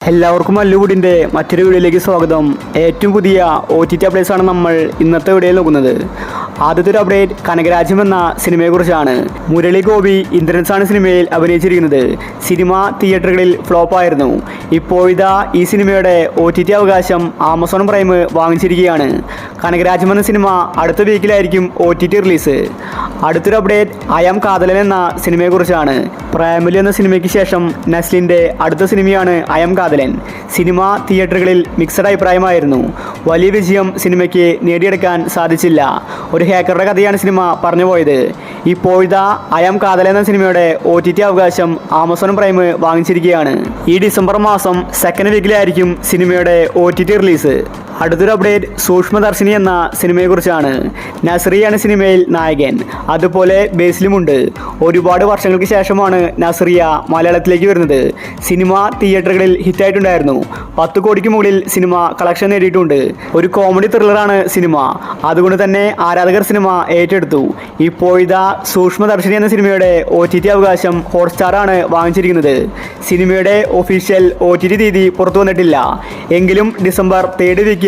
എല്ലാവർക്കും മല്ലുവുഡിൻ്റെ മറ്റൊരു വീഡിയോയിലേക്ക് സ്വാഗതം. ഏറ്റവും പുതിയ OTT അപ്ഡേറ്റ്സ് ആണ് നമ്മൾ ഇന്നത്തെ വീഡിയോയിൽ നോക്കുന്നത്. ആദ്യത്തെ ഒരു അപ്ഡേറ്റ് കനകരാജ്യം എന്ന സിനിമയെക്കുറിച്ചാണ്. മുരളി ഗോപി ഇന്ദ്രൻസാണ് സിനിമയിൽ അഭിനയിച്ചിരിക്കുന്നത്. സിനിമ തിയേറ്ററുകളിൽ ഫ്ലോപ്പായിരുന്നു. ഇപ്പോഴിതാ ഈ സിനിമയുടെ OTT അവകാശം ആമസോൺ പ്രൈം വാങ്ങിച്ചിരിക്കുകയാണ്. കനകരാജ്യം എന്ന സിനിമ അടുത്ത വീക്കിലായിരിക്കും OTT റിലീസ്. അടുത്തൊരു അപ്ഡേറ്റ് അയാം കാതലൻ എന്ന സിനിമയെക്കുറിച്ചാണ്. പ്രേമലു എന്ന സിനിമയ്ക്ക് ശേഷം നസ്ലിൻ്റെ അടുത്ത സിനിമയാണ് അയാം കാതലൻ. സിനിമ തിയേറ്ററുകളിൽ മിക്സഡ് അഭിപ്രായമായിരുന്നു. വലിയ വിജയം സിനിമയ്ക്ക് നേടിയെടുക്കാൻ സാധിച്ചില്ല. ഒരു ഹാക്കറുടെ കഥയാണ് സിനിമ പറഞ്ഞു പോയത്. ഇപ്പോഴത്തെ അയാം കാതലൻ എന്ന സിനിമയുടെ OTT അവകാശം ആമസോൺ പ്രൈം വാങ്ങിച്ചിരിക്കുകയാണ്. ഈ ഡിസംബർ മാസം സെക്കൻഡ് വീക്കിലായിരിക്കും സിനിമയുടെ OTT റിലീസ്. അടുത്തൊരു അപ്ഡേറ്റ് സൂക്ഷ്മദർശിനി എന്ന സിനിമയെക്കുറിച്ചാണ്. നസ്രിയാണ് സിനിമയിൽ നായകൻ. അതുപോലെ ബേസിലുമുണ്ട്. ഒരുപാട് വർഷങ്ങൾക്ക് ശേഷമാണ് നസ്രിയ മലയാളത്തിലേക്ക് വരുന്നത്. സിനിമ തിയേറ്ററുകളിൽ ഹിറ്റായിട്ടുണ്ടായിരുന്നു. 10 കോടിക്ക് മുകളിൽ സിനിമ കളക്ഷൻ നേടിയിട്ടുണ്ട്. ഒരു കോമഡി ത്രില്ലറാണ് സിനിമ. അതുകൊണ്ട് തന്നെ ആരാധകർ സിനിമ ഏറ്റെടുത്തു. ഇപ്പോഴിതാ സൂക്ഷ്മദർശിനി എന്ന സിനിമയുടെ OTT അവകാശം ഹോട്ട്സ്റ്റാറാണ് വാങ്ങിച്ചിരിക്കുന്നത്. സിനിമയുടെ ഒഫീഷ്യൽ OTT തീയതി പുറത്തു വന്നിട്ടില്ല. എങ്കിലും ഡിസംബർ 3rd വീക്കിൽ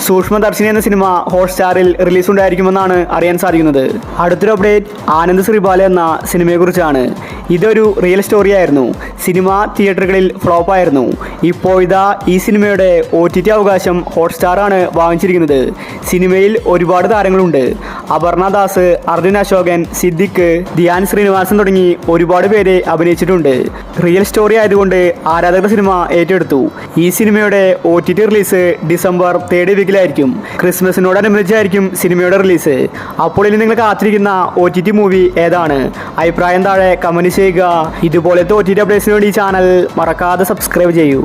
സൂക്ഷ്മദർശിനി എന്ന സിനിമ ഹോട്ട്സ്റ്റാറിൽ റിലീസ് ഉണ്ടായിരിക്കുമെന്നാണ് അറിയാൻ സാധിക്കുന്നത്. അടുത്തൊരു അപ്ഡേറ്റ് ആനന്ദ് ശ്രീബാല എന്ന സിനിമയെക്കുറിച്ചാണ്. ഇതൊരു റിയൽ സ്റ്റോറി ആയിരുന്നു. സിനിമ തിയേറ്ററുകളിൽ ഫ്ലോപ്പായിരുന്നു. ഇപ്പോഴിതാ ഈ സിനിമയുടെ OTT അവകാശം ഹോട്ട്സ്റ്റാറാണ് വാങ്ങിച്ചിരിക്കുന്നത്. സിനിമയിൽ ഒരുപാട് താരങ്ങളുണ്ട്. അപർണ ദാസ്, അർജുൻ അശോകൻ, സിദ്ദിഖ്, ധ്യാൻ ശ്രീനിവാസൻ തുടങ്ങി ഒരുപാട് പേര് അഭിനയിച്ചിട്ടുണ്ട്. റിയൽ സ്റ്റോറി ആയതുകൊണ്ട് ആരാധകർ സിനിമ ഏറ്റെടുത്തു. ഈ സിനിമയുടെ OTT റിലീസ് ഡിസംബർ 3rd വീക്കിലായിരിക്കും. ക്രിസ്മസിനോടനുബന്ധിച്ചായിരിക്കും സിനിമയുടെ റിലീസ്. അപ്പോൾ ഇനി നിങ്ങൾ കാത്തിരിക്കുന്ന OTT മൂവി ഏതാണ്? അഭിപ്രായം താഴെ കമന്റ് ചെയ്യുക. ഇതുപോലത്തെ OTT അപ്ഡേറ്റ്സിന് വേണ്ടി ഈ ചാനൽ മറക്കാതെ സബ്സ്ക്രൈബ് ചെയ്യൂ.